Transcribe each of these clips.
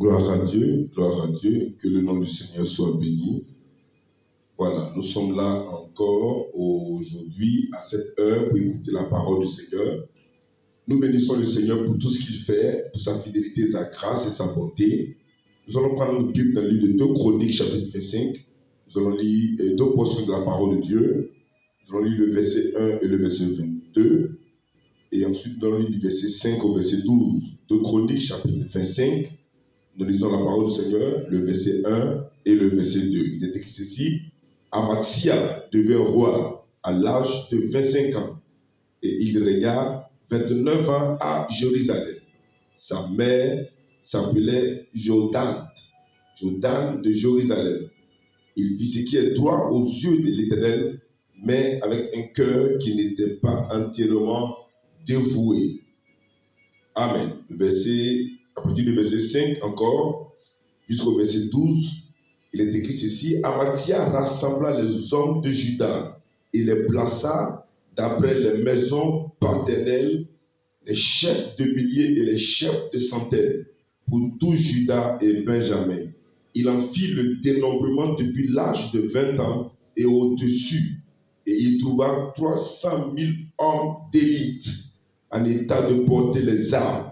Gloire à Dieu, que le nom du Seigneur soit béni. Voilà, nous sommes là encore aujourd'hui à cette heure pour écouter la parole du Seigneur. Nous bénissons le Seigneur pour tout ce qu'il fait, pour sa fidélité, sa grâce et sa bonté. Nous allons prendre notre Bible dans le livre de 2 Chroniques, chapitre 25. Nous allons lire deux portions de la parole de Dieu. Nous allons lire le verset 1 et le verset 22. Et ensuite, nous allons lire du verset 5 au verset 12. 2 Chroniques, chapitre 25. Nous lisons la parole du Seigneur, le verset 1 et le verset 2. Il est écrit ceci: Amathia devint roi à l'âge de 25 ans et il régna 29 ans à Jérusalem. Sa mère s'appelait Jodane de Jérusalem. Il fit ce qui est droit aux yeux de l'Éternel, mais avec un cœur qui n'était pas entièrement dévoué. Amen. À partir du verset 5 encore, jusqu'au verset 12, il est écrit ceci: Amathia rassembla les hommes de Juda et les plaça d'après les maisons paternelles, les chefs de milliers et les chefs de centaines, pour tout Juda et Benjamin. Il en fit le dénombrement depuis l'âge de 20 ans et au-dessus, et il trouva 300 000 hommes d'élite en état de porter les armes,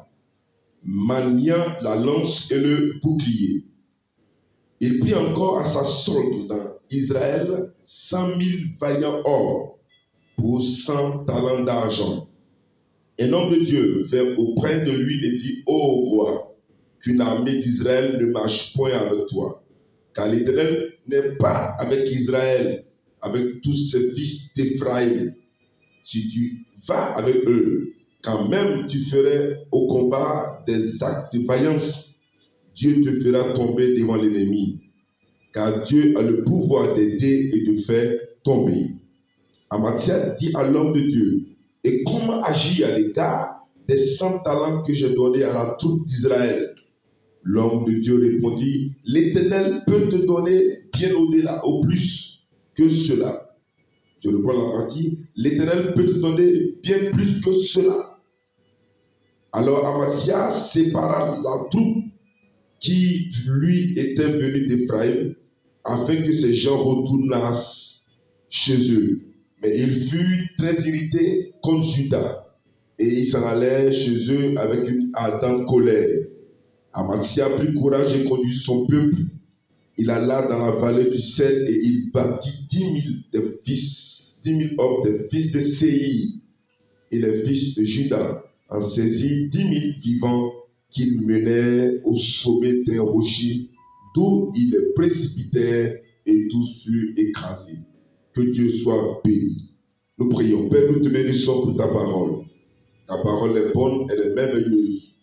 maniant la lance et le bouclier. Il prit encore à sa solde dans Israël 100 000 vaillants hommes pour 100 talents d'argent. Un homme de Dieu vint auprès de lui et dit: Ô roi, qu'une armée d'Israël ne marche point avec toi, car l'Éternel n'est pas avec Israël, avec tous ses fils d'Éphraïm. Si tu vas avec eux, quand même tu ferais au combat des actes de vaillance, Dieu te fera tomber devant l'ennemi, car Dieu a le pouvoir d'aider et de faire tomber. Amathia dit à l'homme de Dieu: Et comment agir à l'égard des 100 talents que j'ai donnés à la troupe d'Israël? L'homme de Dieu répondit: L'Éternel peut te donner bien au-delà, au plus que cela. Je reprends la partie: L'Éternel peut te donner bien plus que cela. Alors Amathia sépara la troupe qui lui était venue d'Éphraïm, afin que ces gens retournassent chez eux. Mais il fut très irrité contre Juda, et il s'en allait chez eux avec une ardente colère. Amathia prit courage et conduisit son peuple. Il alla dans la vallée du Cèdre et il bâtit 10 000 hommes des fils de Séir, et les fils de Juda en saisit 10 000 vivants qu'il menait au sommet d'un rocher, d'où ils les précipitèrent et tous furent écrasés. Que Dieu soit béni. Nous prions. Père, nous te bénissons pour ta parole. Ta parole est bonne, elle est merveilleuse.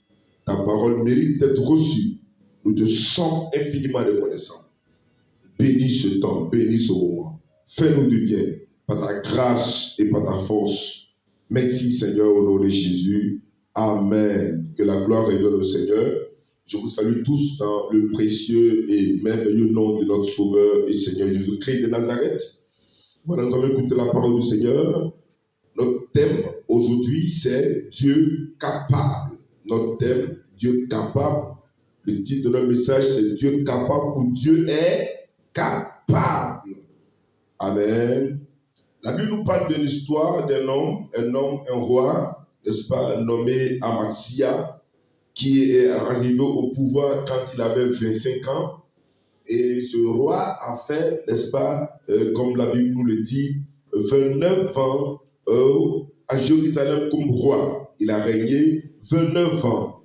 Ta parole mérite d'être reçue. Nous te sommes infiniment reconnaissants. Bénis ce temps, bénis ce moment. Fais-nous du bien, par ta grâce et par ta force. Merci Seigneur, au nom de Jésus. Amen. Que la gloire revienne au Seigneur. Je vous salue tous dans le précieux et merveilleux nom de notre Sauveur et Seigneur Jésus-Christ de Nazareth. Voilà, nous allons écouter la parole du Seigneur. Notre thème aujourd'hui, c'est Dieu capable. Notre thème, Dieu capable. Le titre de notre message, c'est Dieu capable ou Dieu est capable. Amen. La Bible nous parle de l'histoire d'un homme, un roi, n'est-ce pas, nommé Amathia, qui est arrivé au pouvoir quand il avait 25 ans. Et ce roi a fait, n'est-ce pas, comme la Bible nous le dit, 29 ans à Jérusalem comme roi. Il a régné 29 ans.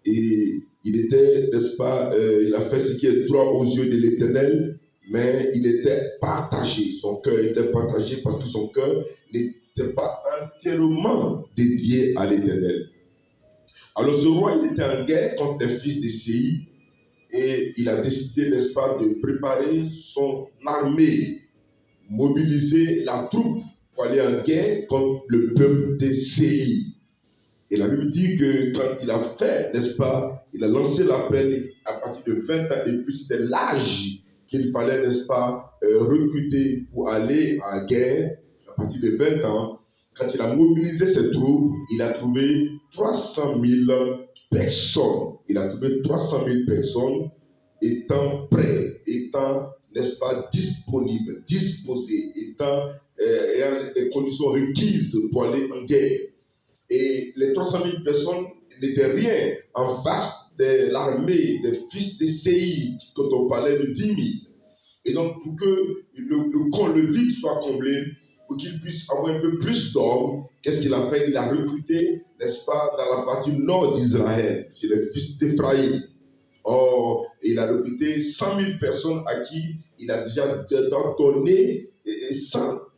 Et il était, n'est-ce pas, il a fait ce qui est droit aux yeux de l'Éternel, mais il était partagé. Son cœur était partagé parce que son cœur n'était pas entièrement dédié à l'Éternel. Alors ce roi, il était en guerre contre les fils de Séir. Et il a décidé, n'est-ce pas, de préparer son armée, mobiliser la troupe pour aller en guerre contre le peuple de Séir. Et la Bible dit que quand il a fait, n'est-ce pas, il a lancé l'appel à partir de 20 ans et plus, c'était l'âge qu'il fallait, n'est-ce pas, recruter pour aller en guerre à partir de 20 ans. Quand il a mobilisé ses troupes, il a trouvé 300 000 personnes. Il a trouvé 300 000 personnes étant prêts, étant, n'est-ce pas, disponibles, disposées, ayant des conditions requises pour aller en guerre. Et les 300 000 personnes n'étaient rien en face de l'armée des fils de Séir, quand on parlait de 10 000. Et donc, pour que le vide soit comblé, pour qu'il puisse avoir un peu plus d'hommes, qu'est-ce qu'il a fait? Il a recruté, n'est-ce pas, dans la partie nord d'Israël, chez les fils d'Éphraïm. Or, il a recruté 100 000 personnes à qui il a déjà donné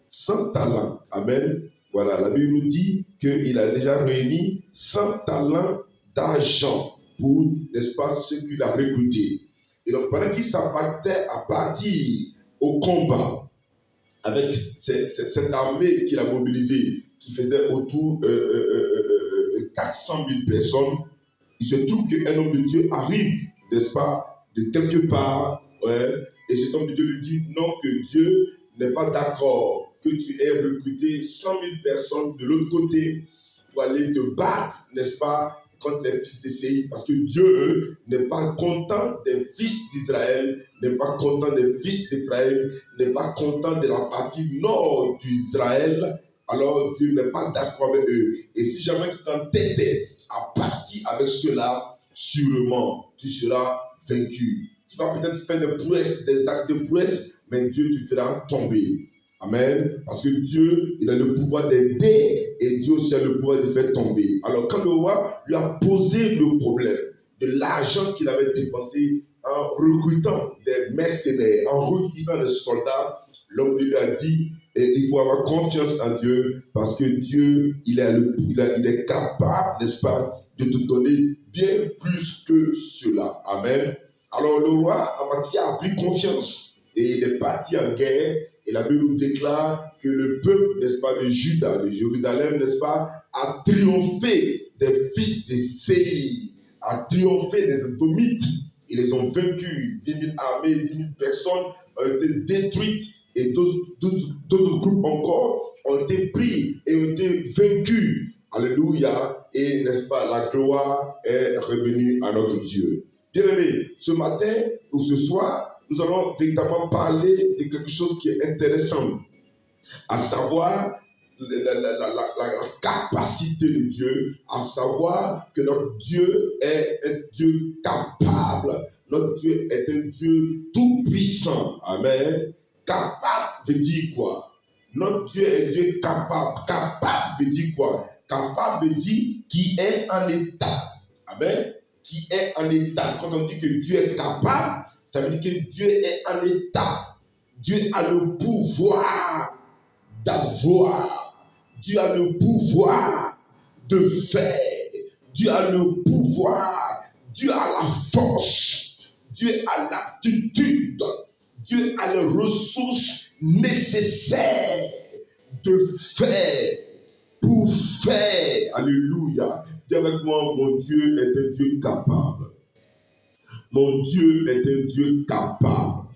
100 talents. Amen. Voilà, la Bible nous dit qu'il a déjà réuni 100 talents d'argent pour, n'est-ce pas, ceux qu'il a recrutés. Et donc, pendant qu'il s'apprêtait à partir au combat avec cette armée qu'il a mobilisée, qui faisait autour 400 000 personnes, il se trouve qu'un homme de Dieu arrive, n'est-ce pas, de quelque part, ouais, et cet homme de Dieu lui dit non, que Dieu n'est pas d'accord que tu aies recruté 100 000 personnes de l'autre côté pour aller te battre, n'est-ce pas, contre les fils de Séir, parce que Dieu n'est pas content des fils d'Israël, n'est pas content des fils d'Éphraïm, n'est pas content de la partie nord d'Israël, alors Dieu n'est pas d'accord avec eux. Et si jamais tu t'entêtais à partir avec cela, sûrement tu seras vaincu. Tu vas peut-être faire des prouesses, des actes de prouesses, mais Dieu te fera tomber. Amen. Parce que Dieu, il a le pouvoir d'aider et Dieu aussi a le pouvoir de faire tomber. Alors quand le roi lui a posé le problème de l'argent qu'il avait dépensé en recrutant des mercenaires, en recrutant des soldats, l'homme lui a dit, il faut avoir confiance en Dieu parce que Dieu, il est capable, n'est-ce pas, de te donner bien plus que cela. Amen. Alors le roi Amathia a pris confiance et il est parti en guerre. Et la Bible nous déclare que le peuple, n'est-ce pas, de Juda, de Jérusalem, n'est-ce pas, a triomphé des fils de Séir, a triomphé des Édomites. Ils les ont vaincus. 10 000 armées, 10 000 personnes ont été détruites et d'autres groupes encore ont été pris et ont été vaincus. Alléluia. Et, n'est-ce pas, la gloire est revenue à notre Dieu. Bien-aimés, ce matin ou ce soir, nous allons véritablement parler de quelque chose qui est intéressant, à savoir la capacité de Dieu, à savoir que notre Dieu est un Dieu capable, notre Dieu est un Dieu tout-puissant. Amen. Capable veut dire quoi? Notre Dieu est Dieu capable. Capable veut dire quoi? Capable veut dire qui est en état. Amen. Qui est en état. Quand on dit que Dieu est capable, ça veut dire que Dieu est en état. Dieu a le pouvoir d'avoir. Dieu a le pouvoir de faire. Dieu a le pouvoir. Dieu a la force. Dieu a l'aptitude. Dieu a les ressources nécessaires de faire, pour faire. Alléluia. Dis avec moi, mon Dieu est un Dieu capable. Mon Dieu est un Dieu capable.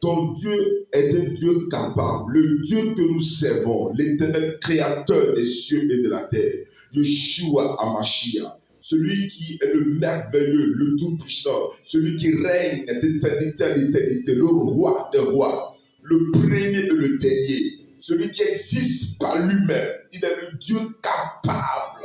Ton Dieu est un Dieu capable. Le Dieu que nous servons, l'éternel créateur des cieux et de la terre, Yeshua HaMashiach, celui qui est le merveilleux, le tout-puissant, celui qui règne d'éternité en éternité, le roi des rois, le premier et le dernier, celui qui existe par lui-même. Il est le Dieu capable,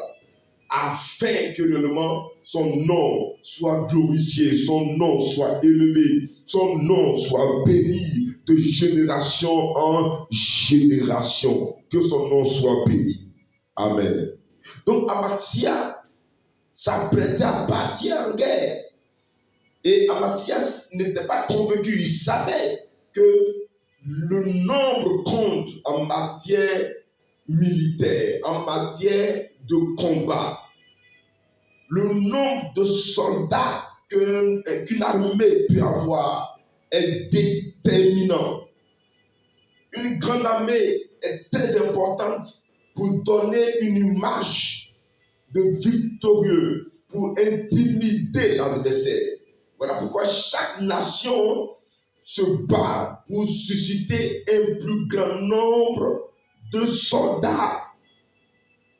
afin que réellement son nom soit glorifié, son nom soit élevé, son nom soit béni de génération en génération. Que son nom soit béni. Amen. Donc Amathia s'apprêtait à partir en guerre. Et Amathia n'était pas convaincu, il savait que le nombre compte en matière militaire, en matière de combat. Le nombre de soldats qu'une armée peut avoir est déterminant. Une grande armée est très importante pour donner une image de victorieux, pour intimider l'adversaire. Voilà pourquoi chaque nation se bat pour susciter un plus grand nombre de soldats,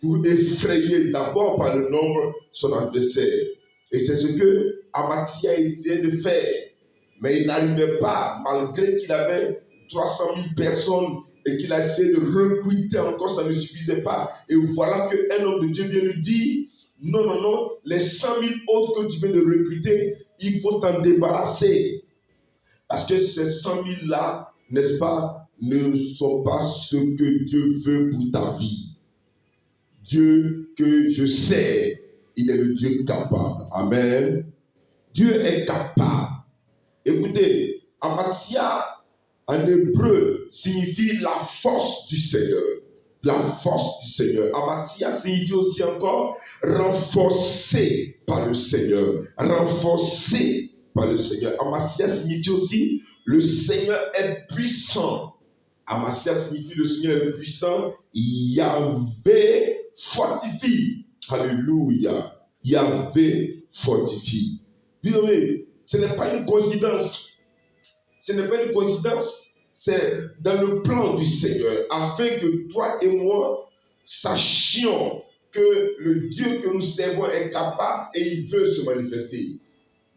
pour effrayer d'abord par le nombre son adversaire. Et c'est ce que Amathia essayait de faire. Mais il n'arrivait pas, malgré qu'il avait 300 000 personnes et qu'il a essayé de recruter encore, ça ne suffisait pas. Et voilà qu'un homme de Dieu vient lui dire, non, non, non, les 100 000 autres que tu viens de recruter, il faut t'en débarrasser. Parce que ces 100 000 là, n'est-ce pas, ne sont pas ce que Dieu veut pour ta vie. Dieu que je sais, il est le Dieu capable. Amen. Dieu est capable. Écoutez, Amathia, en hébreu, signifie la force du Seigneur. La force du Seigneur. Amathia signifie aussi encore renforcé par le Seigneur. Renforcé par le Seigneur. Amathia signifie aussi le Seigneur est puissant. Amathia signifie le Seigneur est puissant. Yahvé fortifie. Alléluia. Yahvé fortifie. Bien-aimé, ce n'est pas une coïncidence. Ce n'est pas une coïncidence. C'est dans le plan du Seigneur, afin que toi et moi sachions que le Dieu que nous servons est capable et il veut se manifester.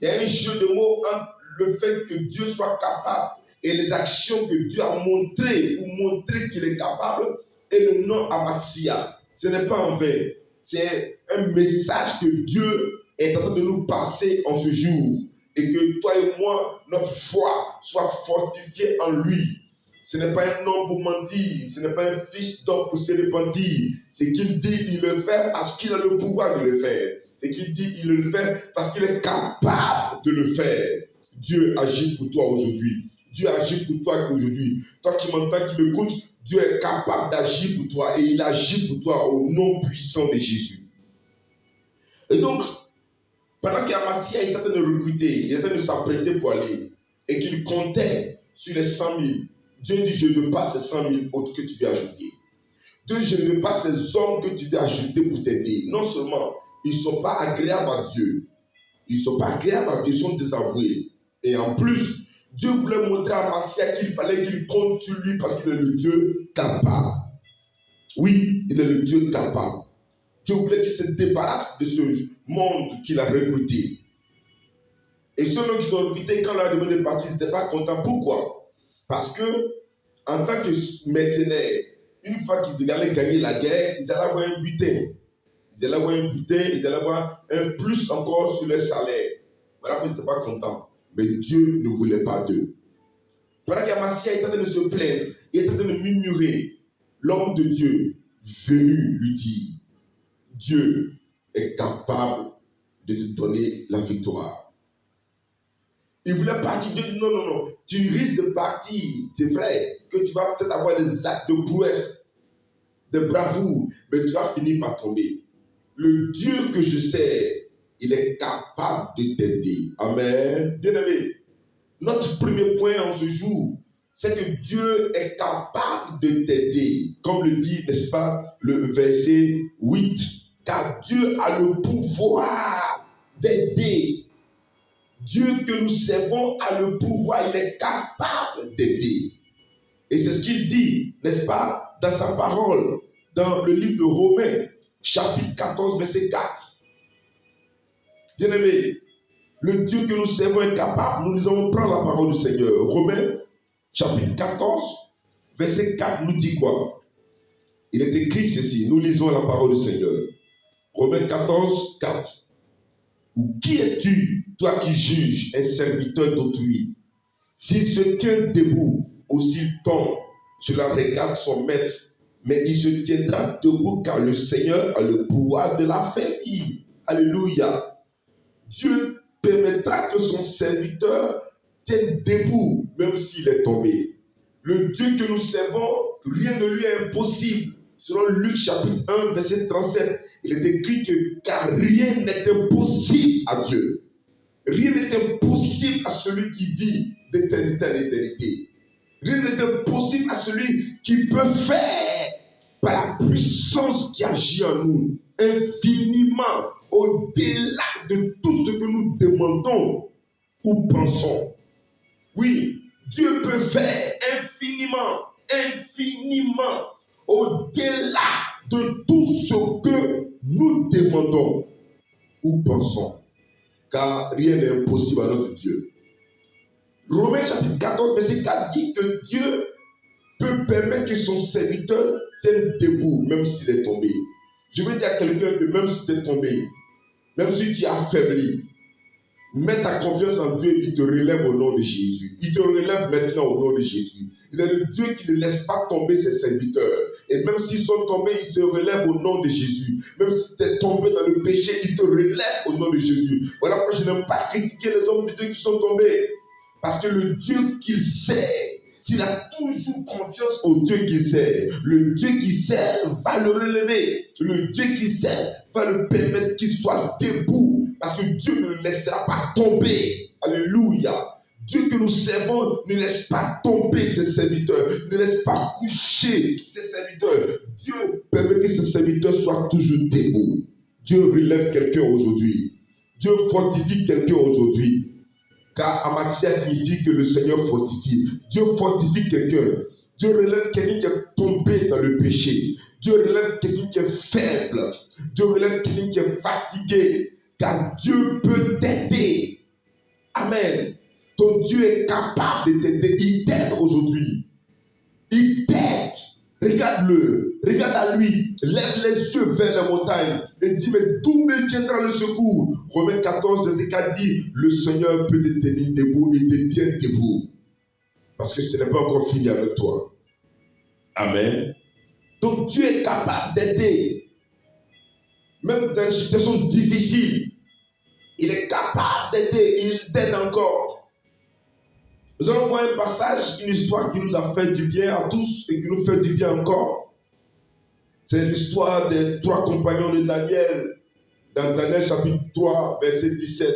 Il y a un jeu de mots entre le fait que Dieu soit capable et les actions que Dieu a montrées pour montrer qu'il est capable et le nom Amathia. Ce n'est pas en vain. C'est un message que Dieu est en train de nous passer en ce jour. Et que toi et moi, notre foi soit fortifiée en lui. Ce n'est pas un homme pour mentir, ce n'est pas un fils d'homme pour se repentir. Ce qu'il dit, il le fait parce qu'il a le pouvoir de le faire. Ce qu'il dit, il le fait parce qu'il est capable de le faire. Dieu agit pour toi aujourd'hui. Dieu agit pour toi aujourd'hui. Toi qui m'entends, qui m'écoutes, Dieu est capable d'agir pour toi et il agit pour toi au nom puissant de Jésus. Et donc, pendant qu'Amathia est en train de recruter, il est en train de s'apprêter pour aller, et qu'il comptait sur les 100 000, Dieu dit, je ne veux pas ces 100 000 autres que tu veux ajouter. Dieu, je ne veux pas ces hommes que tu veux ajouter pour t'aider. Non seulement, ils ne sont pas agréables à Dieu, ils ne sont pas agréables à Dieu, ils sont désavoués. Et en plus, Dieu voulait montrer à Amathia qu'il fallait qu'il compte sur lui parce qu'il est le Dieu capable. Oui, il est le Dieu capable. Dieu voulait qu'il se débarrasse de ce monde qu'il a recruté. Et ceux qui sont recrutés, quand la demande est partie, ils n'étaient pas contents. Pourquoi? Parce que, en tant que mercenaires, une fois qu'ils allaient gagner la guerre, ils allaient avoir un butin. Ils allaient avoir un butin, ils allaient avoir un plus encore sur leur salaire. Voilà pourquoi ils n'étaient pas contents. Mais Dieu ne voulait pas d'eux. Voilà qu'Amathia est en train de se plaindre, il est en train de murmurer. L'homme de Dieu, venu lui dire, Dieu est capable de te donner la victoire. Il voulait partir. Dieu dit non, non, non. Tu risques de partir. C'est vrai que tu vas peut-être avoir des actes de prouesse, de bravoure, mais tu vas finir par tomber. Le Dieu que je sais, il est capable de t'aider. Amen. Bien-aimé, notre premier point en ce jour, c'est que Dieu est capable de t'aider. Comme le dit, n'est-ce pas, le verset 8. Car Dieu a le pouvoir d'aider. Dieu que nous servons a le pouvoir, il est capable d'aider. Et c'est ce qu'il dit, n'est-ce pas, dans sa parole, dans le livre de Romains, chapitre 14, verset 4. Bien-aimé, le Dieu que nous servons est capable. Nous allons prendre la parole du Seigneur. Romains, chapitre 14, verset 4 nous dit quoi? Il est écrit ceci, nous lisons la parole du Seigneur. Romains 14, 4. Ou qui es-tu, toi qui juges, un serviteur d'autrui? S'il se tient debout ou s'il tombe, cela regarde son maître, mais il se tiendra debout car le Seigneur a le pouvoir de la famille. Alléluia. Dieu permettra que son serviteur tienne debout, même s'il est tombé. Le Dieu que nous servons, rien ne lui est impossible. Selon Luc chapitre 1, verset 37, il est écrit que car rien n'est impossible à Dieu. Rien n'est impossible à celui qui vit d'éternité en éternité. Rien n'est impossible à celui qui peut faire par la puissance qui agit en nous, infiniment, au-delà de tout ce que nous demandons ou pensons. Oui, Dieu peut faire infiniment, infiniment, au-delà de tout ce que nous demandons ou pensons. car rien n'est impossible à notre Dieu. Romains chapitre 14, verset 4 dit que Dieu peut permettre que son serviteur tienne debout, même s'il est tombé. Je veux dire à quelqu'un que même si tu es tombé, même si tu es affaibli, mets ta confiance en Dieu, il te relève au nom de Jésus. Il te relève maintenant au nom de Jésus. Il est le Dieu qui ne laisse pas tomber ses serviteurs. Et même s'ils sont tombés, il se relève au nom de Jésus. Même si tu es tombé dans le péché, il te relève au nom de Jésus. Voilà pourquoi je n'aime pas critiquer les hommes de Dieu qui sont tombés. Parce que le Dieu qu'il sert, s'il a toujours confiance au Dieu qu'il sert, le Dieu qui sert va le relever. Le Dieu qui sert va le permettre qu'il soit debout. Parce que Dieu ne le laissera pas tomber. Alléluia. Dieu que nous servons ne laisse pas tomber ses serviteurs, ne laisse pas coucher ses serviteurs. Dieu permet que ses serviteurs soient toujours debout. Dieu relève quelqu'un aujourd'hui. Dieu fortifie quelqu'un aujourd'hui. Car Amasia signifie que le Seigneur fortifie. Dieu fortifie quelqu'un. Dieu relève quelqu'un qui est tombé dans le péché. Dieu relève quelqu'un qui est faible. Dieu relève quelqu'un qui est fatigué. Car Dieu peut t'aider. Amen. Ton Dieu est capable de t'aider. Il t'aide aujourd'hui. Il t'aide. Regarde-le. Regarde à lui. Lève les yeux vers la montagne. Et dis, mais d'où me viendra le secours? Romains 14, verset 4 dit, le Seigneur peut te tenir debout et te tient debout. Parce que ce n'est pas encore fini avec toi. Amen. Donc Dieu est capable d'aider. Même dans une situation difficile, il est capable d'aider. Il t'aide encore. Nous allons voir un passage, une histoire qui nous a fait du bien à tous et qui nous fait du bien encore. C'est l'histoire des 3 compagnons de Daniel, dans Daniel chapitre 3, verset 17.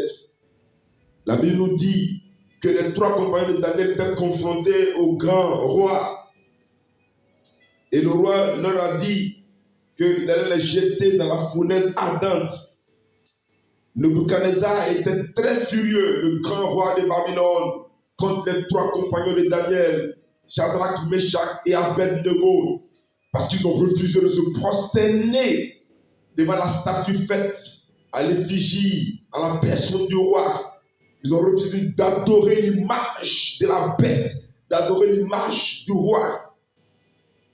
La Bible nous dit que les 3 compagnons de Daniel étaient confrontés au grand roi. Et le roi leur a dit qu'il allait les jeter dans la fournaise ardente. Nebuchadnezzar était très furieux, le grand roi de Babylone, contre les 3 compagnons de Daniel, Shadrach, Meshach et Abednego, parce qu'ils ont refusé de se prosterner devant la statue faite à l'effigie, à la personne du roi. Ils ont refusé d'adorer l'image de la bête, d'adorer l'image du roi.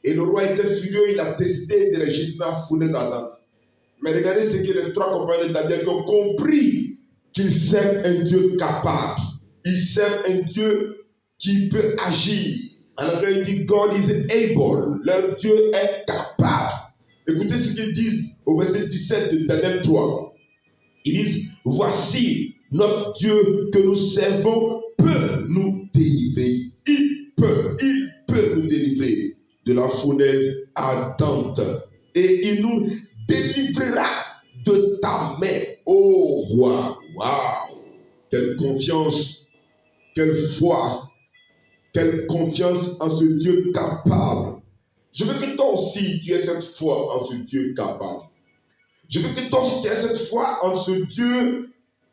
Et le roi était furieux, il a décidé de les jeter dans la fournaise ardente. Mais regardez ce que les 3 compagnons de Daniel ont compris, qu'ils servent un Dieu capable. Ils servent un Dieu qui peut agir. En anglais, il dit God is able. Leur Dieu est capable. Écoutez ce qu'ils disent au verset 17 de Daniel 3. Ils disent, voici notre Dieu que nous servons peut nous délivrer. Il peut nous délivrer de la fournaise ardente. Et il nous délivrera de ta main, ô roi. Waouh! Quelle confiance, quelle foi, quelle confiance en ce Dieu capable. Je veux que toi aussi tu aies cette foi en ce Dieu capable. Je veux que toi aussi tu aies cette foi en ce Dieu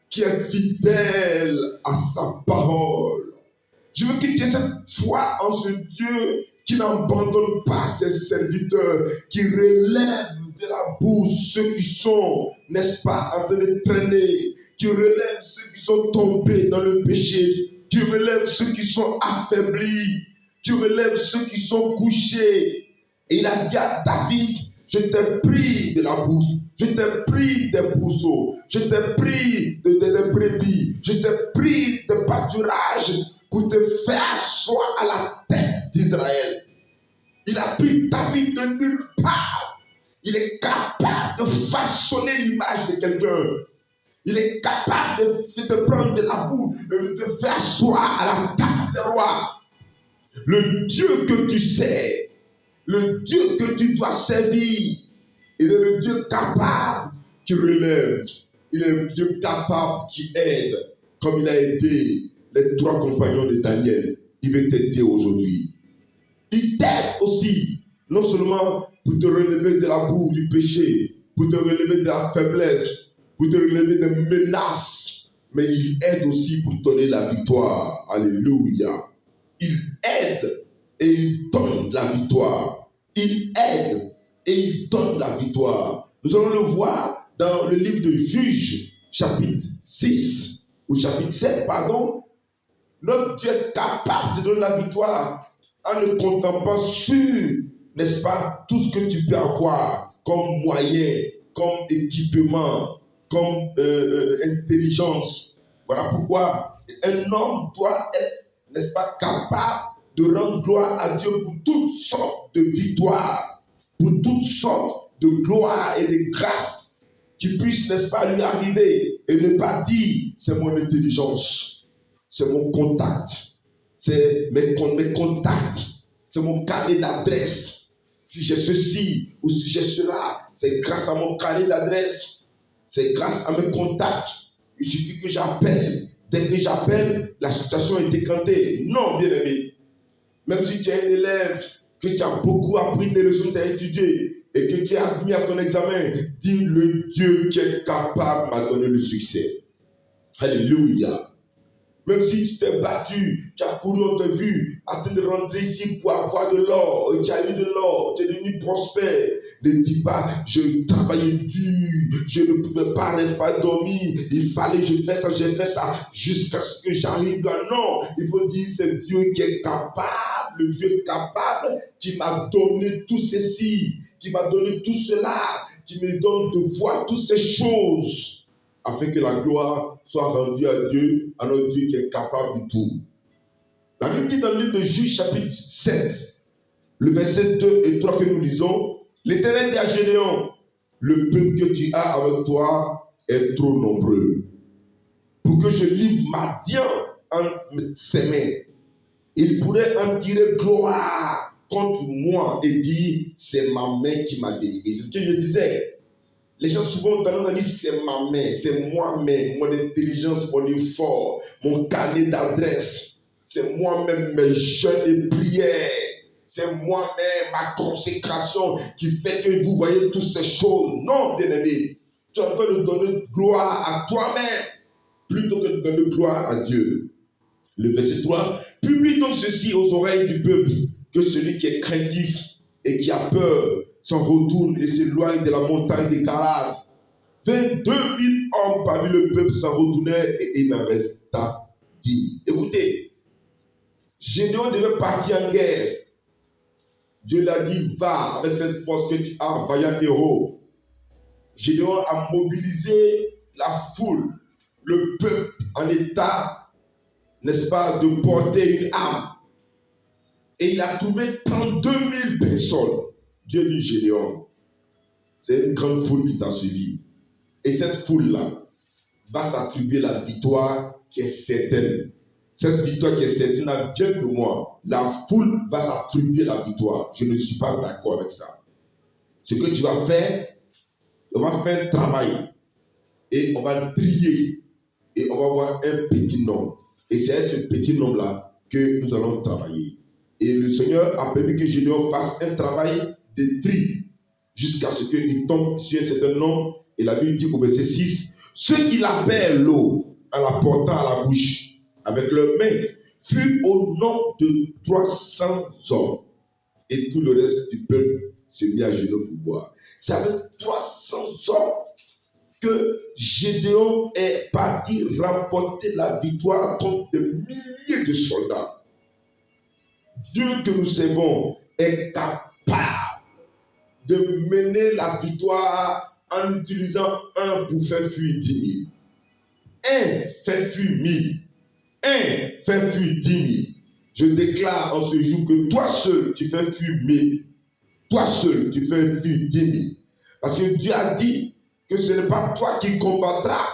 qui est fidèle à sa parole. Je veux que tu aies cette foi en ce Dieu qui n'abandonne pas ses serviteurs, qui relève de la boue ceux qui sont, n'est-ce pas, en train de traîner, qui relève ceux qui sont tombés dans le péché, qui relève ceux qui sont affaiblis, qui relève ceux qui sont couchés. Et il a dit à David, je t'ai pris de la boue, je t'ai pris des pourceaux, je t'ai pris des brebis, je t'ai pris des pâturages pour te faire asseoir à la tête d'Israël. Il a pris David de nulle part. Il est capable de façonner l'image de quelqu'un. Il est capable de te prendre de la boue et de te faire asseoir à la table des rois. Le Dieu que tu sais, le Dieu que tu dois servir, il est le Dieu capable qui relève. Il est le Dieu capable qui aide, comme il a aidé les 3 compagnons de Daniel. Il veut t'aider aujourd'hui. Il t'aide aussi, non seulement pour te relever de la boue du péché, pour te relever de la faiblesse, pour te relever des menaces, mais il aide aussi pour donner la victoire. Alléluia. Il aide et il donne la victoire. Il aide et il donne la victoire. Nous allons le voir dans le livre de Juges, chapitre 6, ou chapitre 7, pardon, notre Dieu est capable de donner la victoire en ne comptant pas sur, n'est-ce pas, tout ce que tu peux avoir comme moyen, comme équipement, comme intelligence. Voilà pourquoi un homme doit être, n'est-ce pas, capable de rendre gloire à Dieu pour toutes sortes de victoires, pour toutes sortes de gloires et de grâces qui puissent, n'est-ce pas, lui arriver et ne pas dire c'est mon intelligence, c'est mon contact, c'est mes contacts, c'est mon carnet d'adresse. Si j'ai ceci ou si j'ai cela, c'est grâce à mon carnet d'adresse, c'est grâce à mes contacts. Il suffit que j'appelle. Dès que j'appelle, la situation est décantée. Non, bien aimé. Même si tu es un élève, que tu as beaucoup appris des leçons que tu as étudiées et que tu es admis à ton examen, dis le Dieu qui est capable m'a donné le succès. Alléluia. Même si tu t'es battu, tu as couru, on t'a vu, en train de rentrer ici pour avoir de l'or, tu as eu de l'or, tu es devenu prospère. Ne dis pas, je travaillais dur, je ne pouvais pas rester pas dormir, il fallait, je fais ça, jusqu'à ce que j'arrive là. Non, il faut dire, c'est Dieu qui est capable, le Dieu capable, qui m'a donné tout ceci, qui m'a donné tout cela, qui me donne de voir toutes ces choses, afin que la gloire soit rendue à Dieu, à notre Dieu qui est capable de tout. La Bible dit dans le livre de Juges, chapitre 7, le verset 2 et 3 que nous lisons, l'Éternel dit à Gédéon, le peuple que tu as avec toi est trop nombreux pour que je livre Madian en ses mains. Il pourrait en tirer gloire contre moi et dire, c'est ma main qui m'a délivré. C'est ce que je disais. Les gens souvent dans nos disent c'est ma main, c'est moi-même, mon intelligence, mon effort, mon carnet d'adresse. C'est moi-même mes jeûnes et prières. C'est moi-même ma consécration qui fait que vous voyez toutes ces choses. Non, bien-aimé. Tu es en train de donner gloire à toi-même plutôt que de donner gloire à Dieu. Le verset 3. Publie donc ceci aux oreilles du peuple, que celui qui est craintif et qui a peur s'en retourne et s'éloigne de la montagne des Galades. 22 000 hommes parmi le peuple s'en retournèrent et il en resta 10 000. Écoutez, Gédéon devait partir en guerre. Dieu lui a dit, va avec cette force que tu as, vaillant héros. Gédéon a mobilisé la foule, le peuple en état, n'est-ce pas, de porter une arme. Et il a trouvé 32 000 personnes. Dieu dit, Gédéon, c'est une grande foule qui t'a suivi. Et cette foule-là va s'attribuer la victoire qui est certaine. Cette victoire qui est certaine, elle vient de moi. La foule va s'attribuer la victoire. Je ne suis pas d'accord avec ça. Ce que tu vas faire, on va faire un travail. Et on va trier. Et on va avoir un petit nombre. Et c'est avec ce petit nombre-là que nous allons travailler. Et le Seigneur a permis que Gédéon fasse un travail de tri jusqu'à ce qu'il tombe sur un certain nombre. Et la Bible dit au verset 6, ceux qui lavèrent l'eau en la portant à la bouche avec leurs mains furent au nombre de 300 hommes. Et tout le reste du peuple se mit à genoux pour boire. C'est avec 300 hommes que Gédéon est parti remporter la victoire contre des milliers de soldats. Dieu que nous servons est capable de mener la victoire en utilisant un pour faire fuir 10 000. Un fait fuir 1000. Un fait fuir 10 000. Je déclare en ce jour que toi seul, tu fais fuir 1000. Toi seul, tu fais fuir 10 000. Parce que Dieu a dit que ce n'est pas toi qui combattras,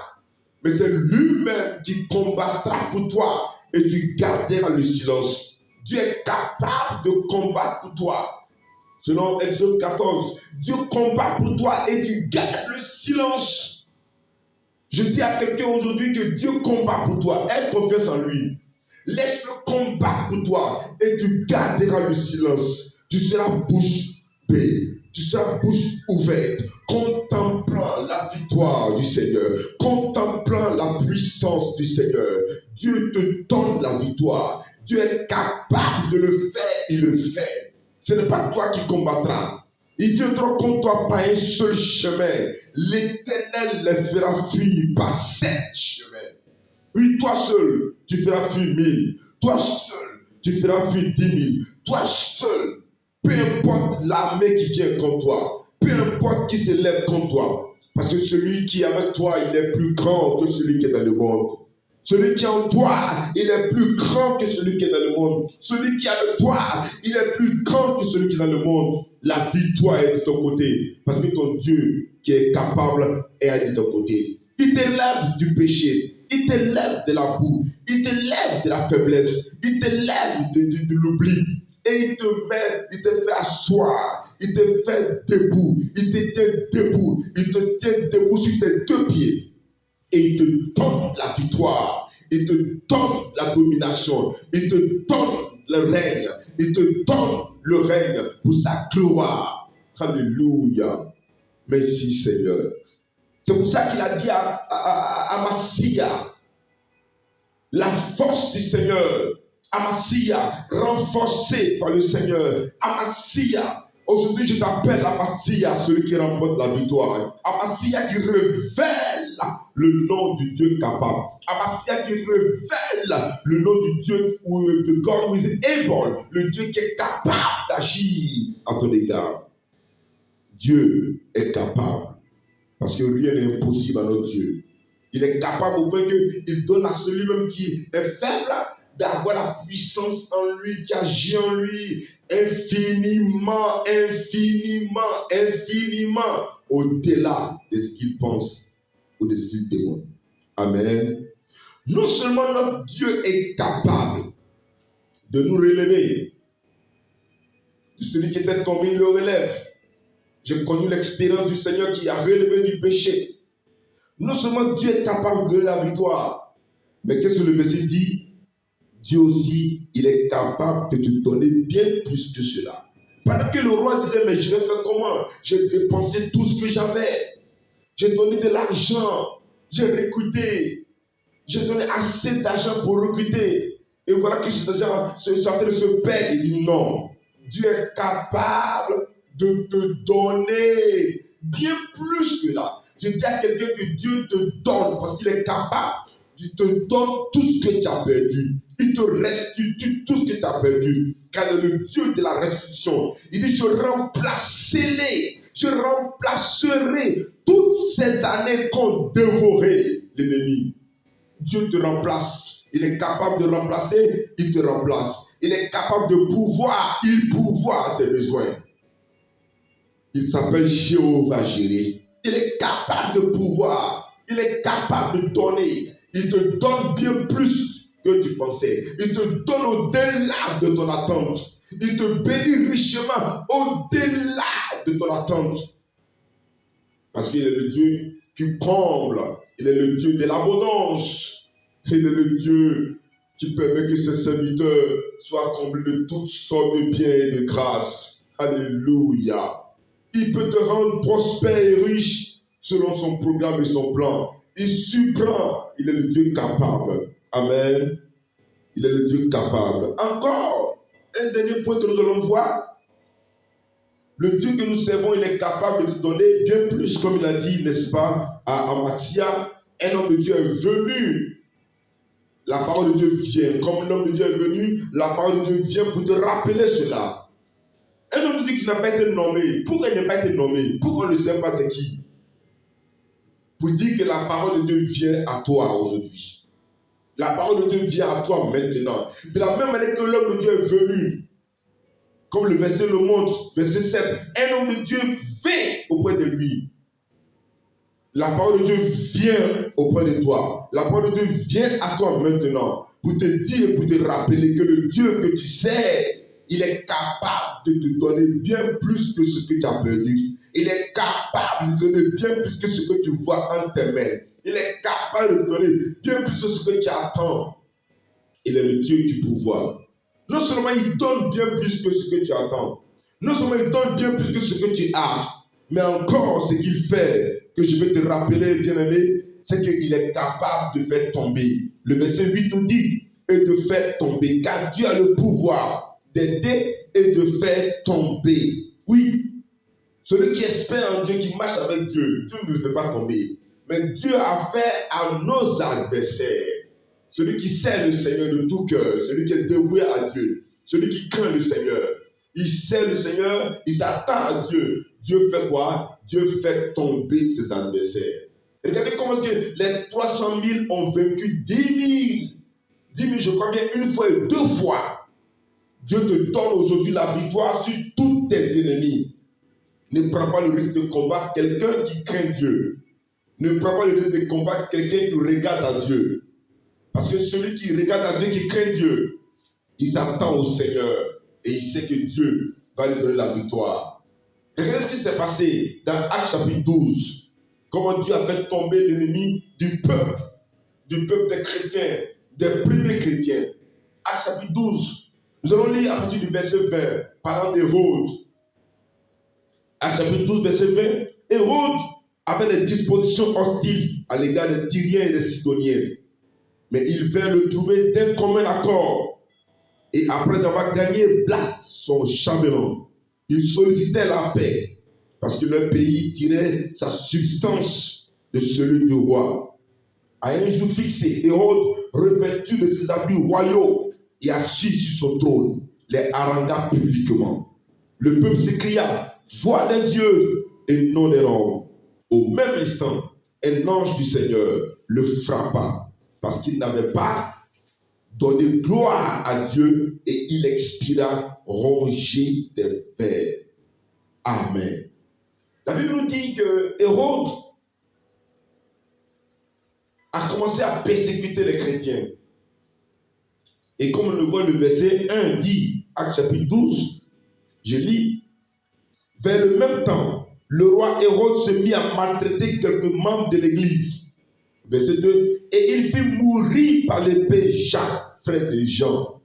mais c'est lui-même qui combattra pour toi et tu garderas le silence. Dieu est capable de combattre pour toi. Selon Exode 14, Dieu combat pour toi et tu gardes le silence. Je dis à quelqu'un aujourd'hui que Dieu combat pour toi. Aie confiance en lui. Laisse-le combattre pour toi et tu garderas le silence. Tu seras bouche bée. Tu seras bouche ouverte, contemplant la victoire du Seigneur, contemplant la puissance du Seigneur. Dieu te donne la victoire. Dieu est capable de le faire, il le fait. Ce n'est pas toi qui combattras, Ils viendront contre toi par un seul chemin. L'Éternel les fera fuir par 7 chemins. Oui, toi seul, tu feras fuir 1000. Toi seul, tu feras fuir 10 000. Toi seul, peu importe l'armée qui vient contre toi, peu importe qui se lève contre toi, parce que celui qui est avec toi, il est plus grand que celui qui est dans le monde. Celui qui est en toi, il est plus grand que celui qui est dans le monde. Celui qui est avec toi, il est plus grand que celui qui est dans le monde. La victoire est de ton côté, parce que ton Dieu qui est capable est de ton côté. Il t'élève du péché, il t'élève de la boue, il t'élève de la faiblesse, il t'élève de l'oubli. Et il te fait asseoir, il te fait debout, il te tient debout, il te tient debout sur tes 2 pieds. Et il te donne la victoire, il te donne la domination, il te donne le règne, il te donne le règne pour sa gloire. Alléluia. Merci Seigneur. C'est pour ça qu'il a dit à Massia, la force du Seigneur, Amasia, renforcé par le Seigneur. Amasia, aujourd'hui je t'appelle Amasia, celui qui remporte la victoire. Amasia qui révèle le nom du Dieu capable. Amasia qui révèle le nom du Dieu, de God who is able, le Dieu qui est capable d'agir à ton égard. Dieu est capable, parce que rien n'est impossible à notre Dieu. Il est capable au point qu'il donne à celui-même qui est faible d'avoir la puissance en lui, qui agit en lui infiniment, infiniment, infiniment au-delà de ce qu'il pense ou de ce qu'il demande. Amen. Non seulement notre Dieu est capable de nous relever, celui qui était tombé, il le relève. J'ai connu l'expérience du Seigneur qui a relevé du péché. Non seulement Dieu est capable de la victoire, mais qu'est-ce que le verset dit? Dieu aussi, il est capable de te donner bien plus que cela. Pendant que le roi disait, mais je vais faire comment? J'ai dépensé tout ce que j'avais. J'ai donné de l'argent. J'ai recruté. J'ai donné assez d'argent pour recruter. Et voilà que cet argent est en train de se perdre. Il dit non. Dieu est capable de te donner bien plus que là. Je dis à quelqu'un que Dieu te donne parce qu'il est capable. Il te donne tout ce que tu as perdu. Il te restitue tout ce que tu as perdu. Car il est le Dieu de la restitution. Il dit, je remplacerai toutes ces années qu'ont dévoré l'ennemi. Dieu te remplace. Il est capable de remplacer, il te remplace. Il est capable de pouvoir, il pourvoit tes besoins. Il s'appelle Jéhovah Jireh. Il est capable de pouvoir. Il est capable de donner. Il te donne bien plus que tu pensais. Il te donne au-delà de ton attente. Il te bénit richement au-delà de ton attente. Parce qu'il est le Dieu qui comble. Il est le Dieu de l'abondance. Il est le Dieu qui permet que ses serviteurs soient comblés de toutes sortes de biens et de grâces. Alléluia. Il peut te rendre prospère et riche selon son programme et son plan. Il surprend. Il est le Dieu capable. Amen. Il est le Dieu capable. Encore, un dernier point que nous allons voir. Le Dieu que nous servons, il est capable de te donner bien plus, comme il a dit, n'est-ce pas, à Amasia. Un homme de Dieu est venu. La parole de Dieu vient. Comme l'homme de Dieu est venu, la parole de Dieu vient pour te rappeler cela. Un homme de Dieu qui n'a pas été nommé. Pourquoi il n'a pas été nommé? Pourquoi on ne sait pas c'est qui? Pour dire que la parole de Dieu vient à toi aujourd'hui. La parole de Dieu vient à toi maintenant. De la même manière que l'homme de Dieu est venu, comme le verset le montre, verset 7, un homme de Dieu vient auprès de lui. La parole de Dieu vient auprès de toi. La parole de Dieu vient à toi maintenant pour te dire, pour te rappeler que le Dieu que tu sais, il est capable de te donner bien plus que ce que tu as perdu. Il est capable de te donner bien plus que ce que tu vois en tes mains. Il est capable de te donner bien plus que ce que tu attends. Il est le Dieu du pouvoir. Non seulement il donne bien plus que ce que tu attends, non seulement il donne bien plus que ce que tu as, mais encore ce qu'il fait, que je vais te rappeler, bien-aimé, c'est qu'il est capable de faire tomber. Le verset 8 nous dit, et de faire tomber, car Dieu a le pouvoir d'aider et de faire tomber. Oui, Celui qui espère en Dieu, qui marche avec Dieu, Dieu ne le fait pas tomber. Mais Dieu a fait à nos adversaires. Celui qui sait le Seigneur de tout cœur, celui qui est dévoué à Dieu, celui qui craint le Seigneur. Il sait le Seigneur, il s'attend à Dieu. Dieu fait quoi? Dieu fait tomber ses adversaires. Et regardez comment est-ce que les 300 000 ont vaincu 10 000. 10 000, je crois bien, une fois et deux fois. Dieu te donne aujourd'hui la victoire sur tous tes ennemis. Ne prends pas le risque de combattre quelqu'un qui craint Dieu. Ne prends pas le risque de combattre quelqu'un qui regarde à Dieu. Parce que celui qui regarde à Dieu, qui craint Dieu, il s'attend au Seigneur et il sait que Dieu va lui donner la victoire. Regardez ce qui s'est passé dans Actes chapitre 12. Comment Dieu a fait tomber l'ennemi du peuple des chrétiens, des premiers chrétiens. Actes chapitre 12. Nous allons lire à partir du verset 20, parlant d'Hérode. Actes chapitre 12, verset 20. Hérode avait des dispositions hostiles à l'égard des Tyriens et des Sidoniens. Mais il vint le trouver d'un commun accord. Et après avoir gagné Blast, son chambellan, il sollicitait la paix, parce que leur pays tirait sa substance de celui du roi. À un jour fixé, Hérode, revêtu de ses habits royaux et assis sur son trône, les harangua publiquement. Le peuple s'écria: voix d'un Dieu et non d'un homme. Au même instant, un ange du Seigneur le frappa, parce qu'il n'avait pas donné gloire à Dieu, et il expira rongé des vers. Amen. La Bible nous dit que Hérode a commencé à persécuter les chrétiens. Et comme on le voit, le verset 1 dit, Actes chapitre 12, je lis: vers le même temps, le roi Hérode se mit à maltraiter quelques membres de l'église. Verset 2, et il fit mourir par l'épée Jacques, frère de Jean.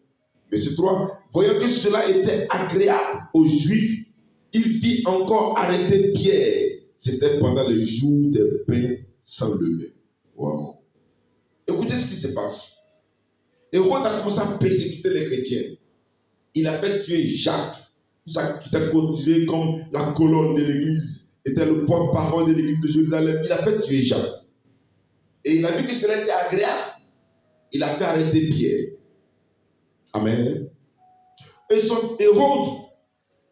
Verset 3, voyant que cela était agréable aux Juifs, il fit encore arrêter Pierre. C'était pendant le jour des pains sans levain. Wow. Écoutez ce qui se passe. Hérode a commencé à persécuter les chrétiens. Il a fait tuer Jacques. Jacques qui était considéré comme la colonne de l'église, était le porte-parole de l'église de Jérusalem. Il a fait tuer Jacques. Et il a vu que cela était agréable. Il a fait arrêter Pierre. Amen. Et son Hérode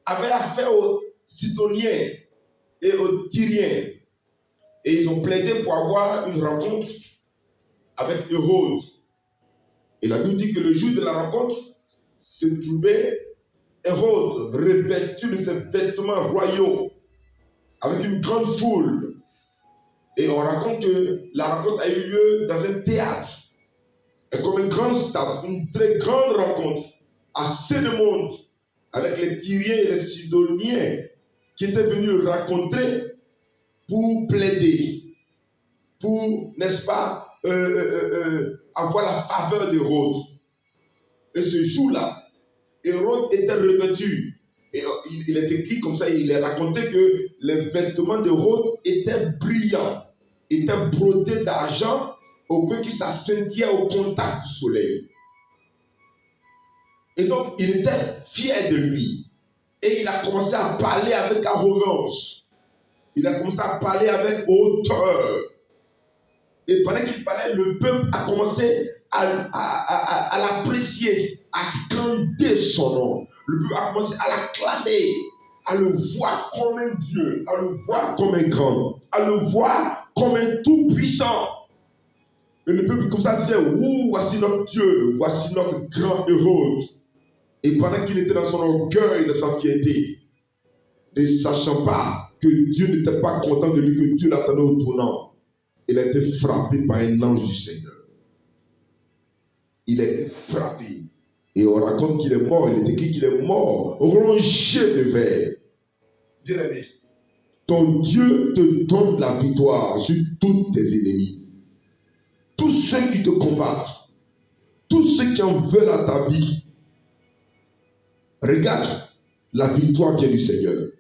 avait affaire aux Sidoniens et aux Tyriens. Et ils ont plaidé pour avoir une rencontre avec Hérode. Et la Bible dit que le jour de la rencontre se trouvait Hérode revêtu de ses vêtements royaux avec une grande foule. Et on raconte que la rencontre a eu lieu dans un théâtre. Et comme un grand stade, une très grande rencontre, assez de monde, avec les Tyriens et les Sidoniens qui étaient venus rencontrer pour plaider, pour, n'est-ce pas, avoir la faveur d'Hérode. Et ce jour-là, Hérode était revêtu. Et il est écrit comme ça, il est raconté que les vêtements d'Hérode étaient brillants, étaient brodés d'argent, au point qu'il s'assentillait au contact du soleil. Et donc, il était fier de lui. Et il a commencé à parler avec arrogance. Il a commencé à parler avec hauteur. Et pendant qu'il parlait, le peuple a commencé à l'apprécier, à scander son nom. Le peuple a commencé à l'acclamer, à le voir comme un Dieu, à le voir comme un grand, à le voir comme un tout-puissant. Et le peuple comme ça disait: ouh, voici notre Dieu, voici notre grand Hérode. Et pendant qu'il était dans son orgueil, de sa fierté, ne sachant pas que Dieu n'était pas content de lui, que Dieu l'attendait au tournant, il a été frappé par un ange du Seigneur. Il a été frappé. Et on raconte qu'il est mort. Il est écrit qu'il est mort, rongé de vers. Bien-aimé, ton Dieu te donne la victoire sur tous tes ennemis. Tous ceux qui te combattent, tous ceux qui en veulent à ta vie, regarde, la victoire vient du Seigneur.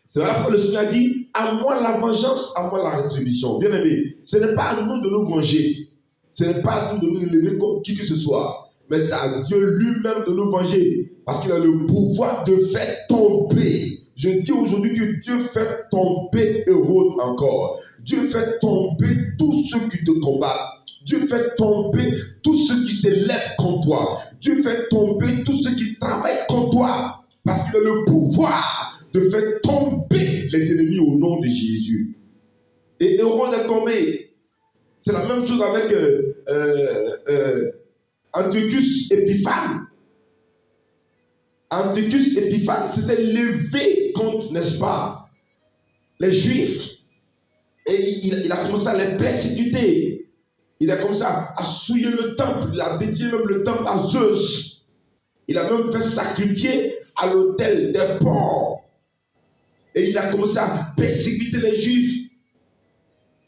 C'est là que le Seigneur dit: à moi la vengeance, à moi la rétribution. Bien aimé, ce n'est pas à nous de nous venger. Ce n'est pas à nous de nous élever comme qui que ce soit. Mais c'est à Dieu lui-même de nous venger. Parce qu'il a le pouvoir de faire tomber Je dis aujourd'hui que Dieu fait tomber Hérode encore. Dieu fait tomber tous ceux qui te combattent. Dieu fait tomber tous ceux qui s'élèvent contre toi. Dieu fait tomber tous ceux qui travaillent contre toi. Parce qu'il a le pouvoir de faire tomber les ennemis au nom de Jésus. Et Hérode est tombé. C'est la même chose avec Antiochus Épiphane. Antiochus Épiphane s'était levé contre, n'est-ce pas, les Juifs. Et il a commencé à les persécuter. Il a commencé à souiller le temple. Il a dédié même le temple à Zeus. Il a même fait sacrifier à l'autel des porcs. Et il a commencé à persécuter les Juifs.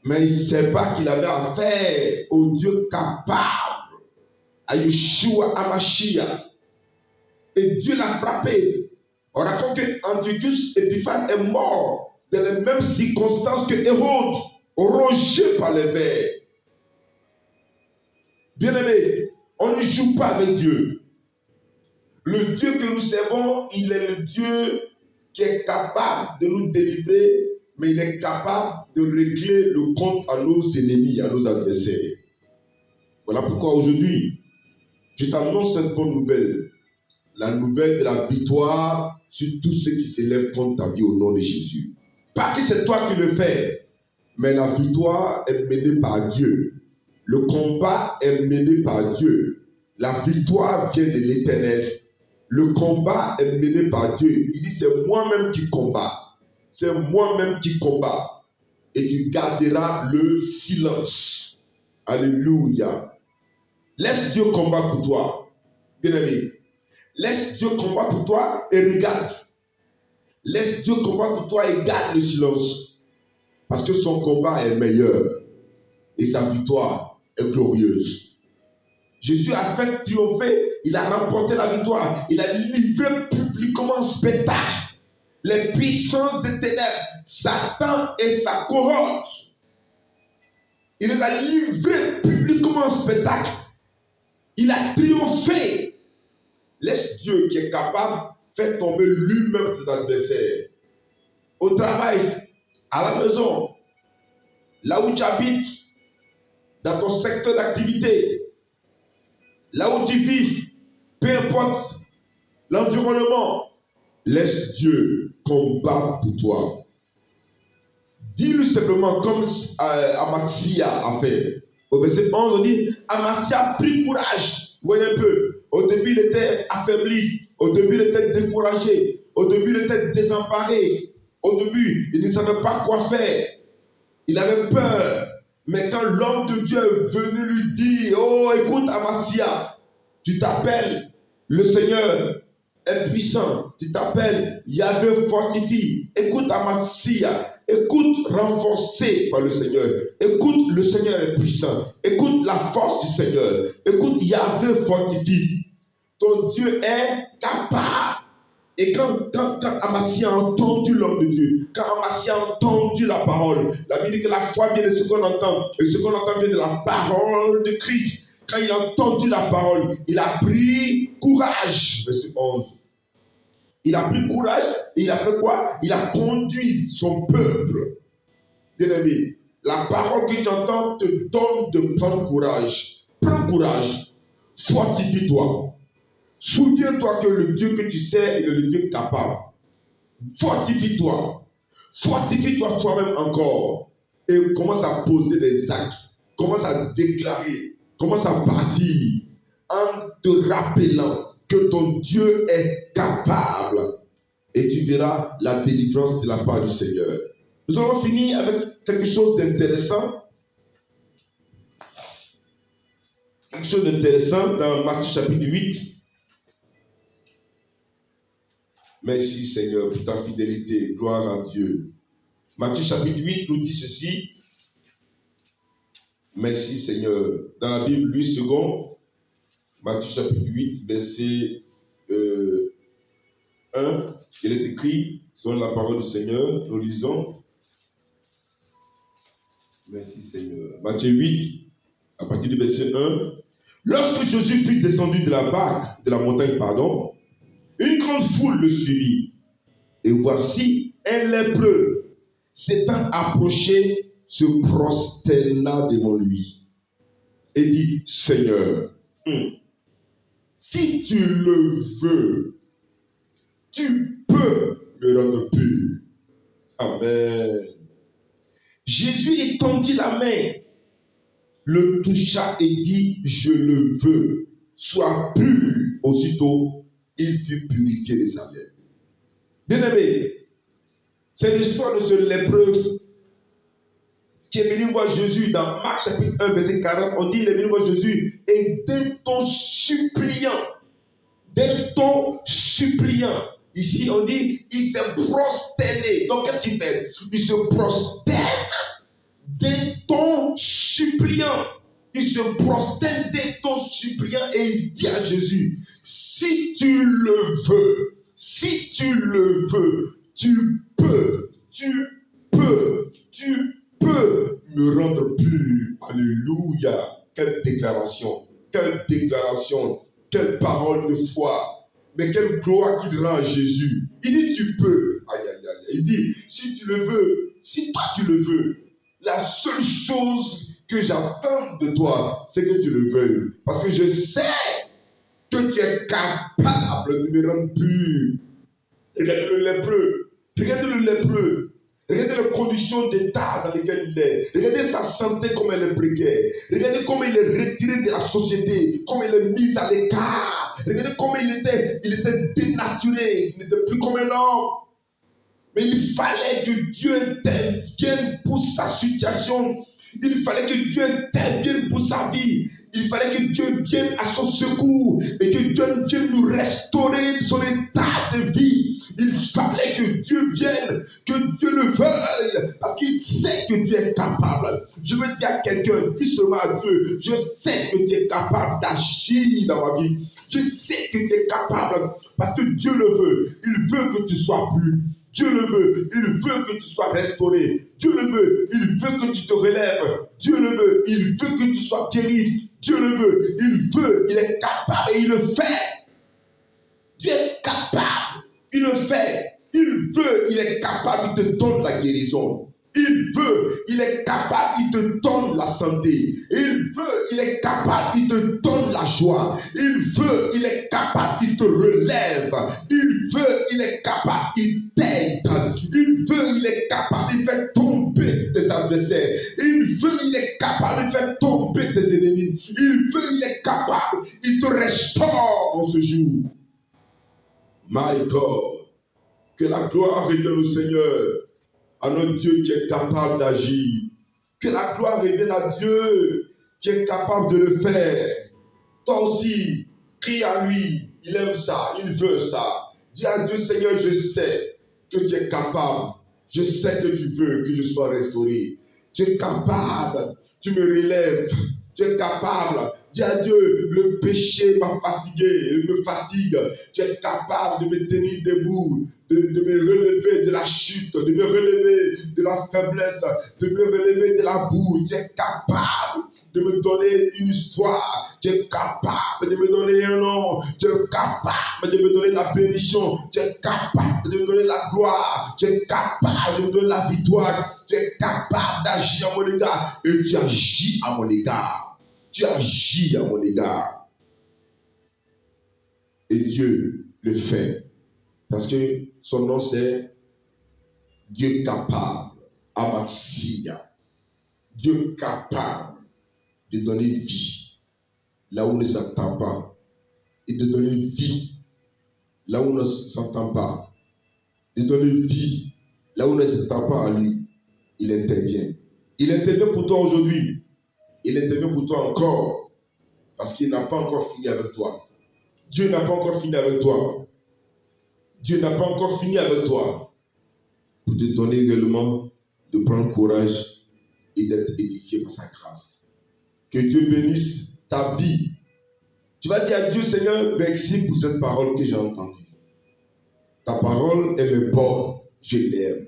Mais il ne sait pas qu'il avait affaire au Dieu capable, à Yeshua Hamashiach. Et Dieu l'a frappé. On raconte qu'Antiochus Épiphane est mort dans les mêmes circonstances que Hérode, rongé par les vers. Bien-aimé, on ne joue pas avec Dieu. Le Dieu que nous servons, il est le Dieu qui est capable de nous délivrer, mais il est capable de régler le compte à nos ennemis, à nos adversaires. Voilà pourquoi aujourd'hui, je t'annonce cette bonne nouvelle. La nouvelle de la victoire sur tous ceux qui s'élèvent contre ta vie au nom de Jésus. Pas que c'est toi qui le fais, mais la victoire est menée par Dieu. Le combat est mené par Dieu. La victoire vient de l'Éternel. Le combat est mené par Dieu. Il dit, c'est moi-même qui combat. C'est moi-même qui combat. Et tu garderas le silence. Alléluia. Laisse Dieu combattre pour toi. Bien-aimé. Laisse Dieu combattre pour toi et regarde. Laisse Dieu combattre pour toi et garde le silence. Parce que son combat est meilleur. Et sa victoire est glorieuse. Jésus a fait triompher. Il a remporté la victoire. Il a livré publiquement en spectacle les puissances des ténèbres, Satan et sa cohorte. Il les a livrés publiquement en spectacle. Il a triomphé. Laisse Dieu qui est capable faire tomber lui-même tes adversaires. Au travail, à la maison, là où tu habites, dans ton secteur d'activité, là où tu vis, peu importe l'environnement, laisse Dieu combattre pour toi. Dis-lui simplement comme Amasia a fait. Au verset 11, on dit, Amasia a pris courage. Vous voyez un peu. Au début, il était affaibli. Au début, il était découragé. Au début, il était désemparé. Au début, il ne savait pas quoi faire. Il avait peur. Mais quand l'homme de Dieu est venu lui dire, oh, écoute, Amasia, tu t'appelles le Seigneur est puissant. Tu t'appelles Yahvé fortifie. Écoute, Amasia. Écoute, renforcé par le Seigneur. Écoute, le Seigneur est puissant. Écoute la force du Seigneur. Écoute, Yahvé fortifie. Ton Dieu est capable. Et quand Amasia a entendu l'homme de Dieu, quand Amasia a entendu la parole, la Bible dit que la foi vient de ce qu'on entend. Et ce qu'on entend vient de la parole de Christ. Quand il a entendu la parole, il a pris courage. Verset 11. Il a pris courage et il a fait quoi? Il a conduit son peuple. Bien-aimé, la parole que tu entends te donne de prendre courage. Prends courage. Fortifie-toi. Souviens-toi que le Dieu que tu sers est le Dieu capable. Fortifie-toi. Fortifie-toi toi-même encore. Et commence à poser des actes. Commence à déclarer. Commence à partir en te rappelant que ton Dieu est capable. Et tu verras la délivrance de la part du Seigneur. Nous allons finir avec quelque chose d'intéressant. Quelque chose d'intéressant dans Matthieu chapitre 8. Merci Seigneur pour ta fidélité. Gloire à Dieu. Matthieu chapitre 8 nous dit ceci. Merci Seigneur. Dans la Bible, 8 secondes. Matthieu chapitre 8, verset 1. Il est écrit, selon la parole du Seigneur, nous lisons. Merci Seigneur. Matthieu 8, à partir du verset 1. Lorsque Jésus fut descendu de la montagne, une grande foule le suivit. Et voici un lépreux s'étant approché, se prosterna devant lui et dit, Seigneur, si tu le veux, tu peux me rendre pur. Amen. Jésus étendit la main, le toucha et dit, je le veux, sois pur. Aussitôt, il fut purifié de sa lèvre. Bien-aimé, c'est l'histoire de ce lépreux qui est venu voir Jésus dans Marc chapitre 1, verset 40. On dit, il est venu voir Jésus et d'un ton suppliant, ici on dit, il s'est prosterné. Donc qu'est-ce qu'il fait? Il se prosterne d'un ton suppliant. Il se prosterne d'un ton suppliant et il dit à Jésus, si tu le veux, tu peux me rendre pur. Alléluia. Quelle déclaration, quelle parole de foi. Mais quelle gloire qu'il rend à Jésus. Il dit tu peux. Aïe, aïe, aïe. Il dit si tu le veux, si toi tu le veux, la seule chose que j'attends de toi, c'est que tu le veuilles. Parce que je sais que tu es capable de me rendre pur. Regardez le lépreux. Regardez les conditions d'état dans lesquelles il est. Regardez sa santé comme elle est précaire. Regardez comment il est retiré de la société, comment il est mis à l'écart. Regardez comment il était dénaturé. Il n'était plus comme un homme. Mais il fallait que Dieu intervienne pour sa situation. Il fallait que Dieu intervienne pour sa vie. Il fallait que Dieu vienne à son secours et que Dieu vienne nous restaurer son état de vie. Il fallait que Dieu vienne, que Dieu le veuille, parce qu'il sait que Dieu est capable. Je veux dire à quelqu'un, dis seulement à Dieu, je sais que tu es capable d'agir dans ma vie. Je sais que tu es capable, parce que Dieu le veut. Il veut que tu sois pur. Dieu le veut, il veut que tu sois restauré. Dieu le veut, il veut que tu te relèves. Dieu le veut, il veut que tu sois guéri. Dieu le veut, il est capable et il le fait. Dieu est capable, il le fait. Il veut, il est capable, il te donne la guérison. Il veut, il est capable, il te donne la santé. Il veut, il est capable, il te donne la joie. Il veut, il est capable, il te relève. Il veut, il est capable, il t'aide. Il veut, il est capable, il fait tomber tes adversaires. Il veut, il est capable, il fait tomber tes ennemis. Il veut, il est capable, il te restaure en ce jour. My God, que la gloire revienne au Seigneur, à notre Dieu qui est capable d'agir. Que la gloire revienne à Dieu qui est capable de le faire. Toi aussi, crie à lui, il aime ça, il veut ça. Dis à Dieu, Seigneur, je sais que tu es capable. Je sais que tu veux que je sois restauré. Tu es capable, tu me relèves. Tu es capable. Dis à Dieu, le péché m'a fatigué, il me fatigue. Tu es capable de me tenir debout, de me relever de la chute, de me relever de la faiblesse, de me relever de la boue. Tu es capable de me donner une histoire. Tu es capable de me donner un nom. Tu es capable de me donner la bénédiction. Tu es capable de me donner la gloire. Tu es capable de me donner la victoire. Tu es capable d'agir à mon égard. Et tu agis à mon égard. Tu agis à mon égard. Et Dieu le fait. Parce que son nom c'est Dieu capable. Amasia. Dieu capable de donner vie là où on ne s'entend pas. Et de donner vie là où on ne s'entend pas. De donner vie là où on ne s'entend pas à lui. Il intervient. Il intervient pour toi aujourd'hui. Il intervient pour toi encore. Parce qu'il n'a pas encore fini avec toi. Dieu n'a pas encore fini avec toi. Dieu n'a pas encore fini avec toi. Pour te donner réellement de prendre courage et d'être édifié par sa grâce. Que Dieu bénisse ta vie. Tu vas dire à Dieu, Seigneur, merci pour cette parole que j'ai entendue. Ta parole, elle est bonne. Je l'aime.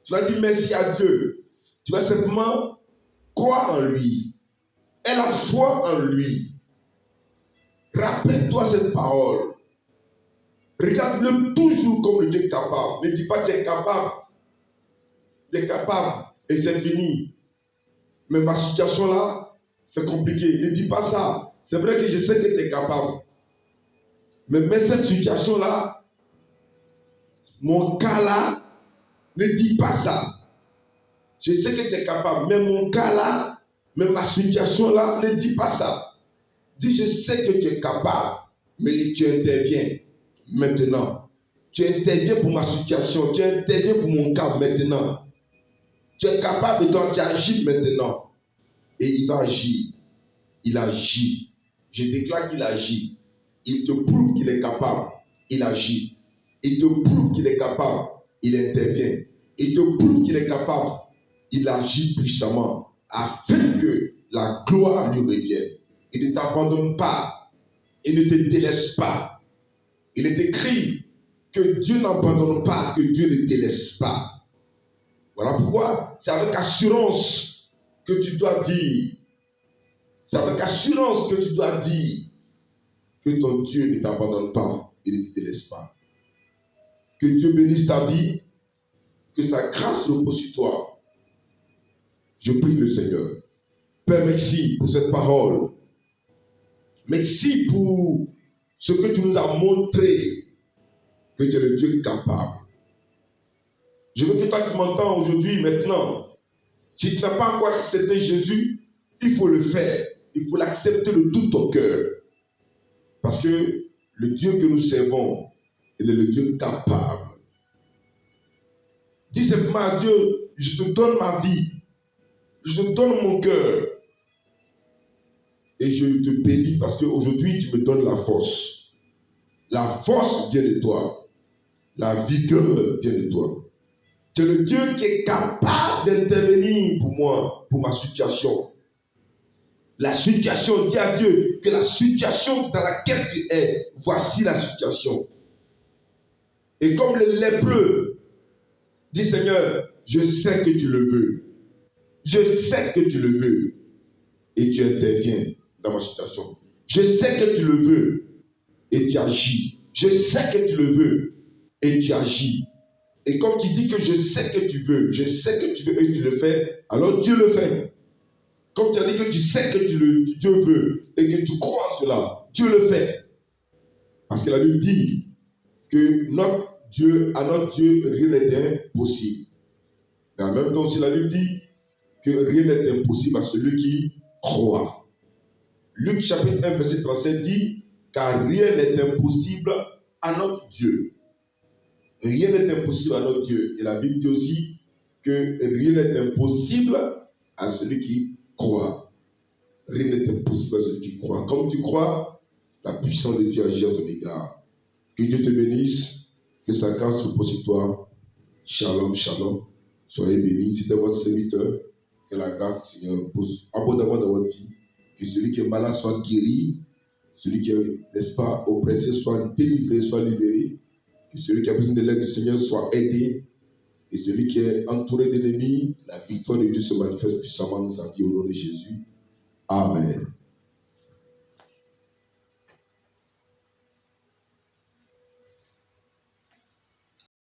Tu vas dire merci à Dieu. Tu vas simplement croire en lui. Aie la foi en lui. Rappelle-toi cette parole. Regarde-le toujours comme le Dieu capable. Ne dis pas tu es capable. Tu es capable et c'est fini. Mais ma situation là, c'est compliqué. Ne dis pas ça. C'est vrai que je sais que tu es capable. Mais cette situation là, mon cas là, ne dis pas ça. Je sais que tu es capable. Mais mon cas là, mais ma situation là, ne dis pas ça. Dis je sais que tu es capable. Mais tu interviens maintenant. Tu interviens pour ma situation. Tu interviens pour mon cas maintenant. Tu es capable de toi, tu agis maintenant. Et il va agir. Il agit. Je déclare qu'il agit. Il te prouve qu'il est capable. Il agit. Il te prouve qu'il est capable. Il intervient. Il te prouve qu'il est capable. Il agit puissamment afin que la gloire lui revienne. Il ne t'abandonne pas. Il ne te délaisse pas. Il est écrit que Dieu n'abandonne pas, que Dieu ne délaisse pas. Voilà pourquoi c'est avec assurance que tu dois dire, c'est avec assurance que tu dois dire que ton Dieu ne t'abandonne pas et ne te délaisse pas. Que Dieu bénisse ta vie, que sa grâce repose sur toi. Je prie le Seigneur. Père, merci pour cette parole. Merci pour ce que tu nous as montré, que tu es le Dieu capable. Je veux que toi qui m'entends aujourd'hui, maintenant, si tu n'as pas encore accepté Jésus, il faut le faire. Il faut l'accepter de tout ton cœur. Parce que le Dieu que nous servons, il est le Dieu capable. Dis simplement à Dieu, je te donne ma vie. Je te donne mon cœur. Et je te bénis parce qu'aujourd'hui, tu me donnes la force. La force vient de toi. La vigueur vient de toi. Tu es le Dieu qui est capable d'intervenir pour moi, pour ma situation. La situation, dis à Dieu que la situation dans laquelle tu es, voici la situation. Et comme le lépreux, dis Seigneur, je sais que tu le veux. Je sais que tu le veux. Et tu interviens dans ma situation. Je sais que tu le veux. Et tu agis. Je sais que tu le veux. Et tu agis. Et comme tu dis que je sais que tu veux, je sais que tu veux et tu le fais, alors Dieu le fait. Comme tu as dit que tu sais que Dieu veut et que tu crois en cela, Dieu le fait. Parce que la Bible dit que à notre Dieu, rien n'est impossible. Mais en même temps aussi, la Bible dit que rien n'est impossible à celui qui croit. Luc chapitre 1, verset 37 dit, car rien n'est impossible à notre Dieu. Rien n'est impossible à notre Dieu. Et la Bible dit aussi que rien n'est impossible à celui qui croit. Rien n'est impossible à celui qui croit. Comme tu crois, la puissance de Dieu agit à ton égard. Que Dieu te bénisse, que sa grâce repose sur toi. Shalom, shalom. Soyez bénis. C'était votre serviteur. Que la grâce, Seigneur, repose abondamment dans votre vie. Que celui qui est malade soit guéri. Celui qui est, n'est-ce pas, oppressé soit délivré, soit libéré. Que celui qui a besoin de l'aide du Seigneur soit aidé. Et celui qui est entouré d'ennemis, la victoire de Dieu se manifeste puissamment dans sa vie au nom de Jésus. Amen.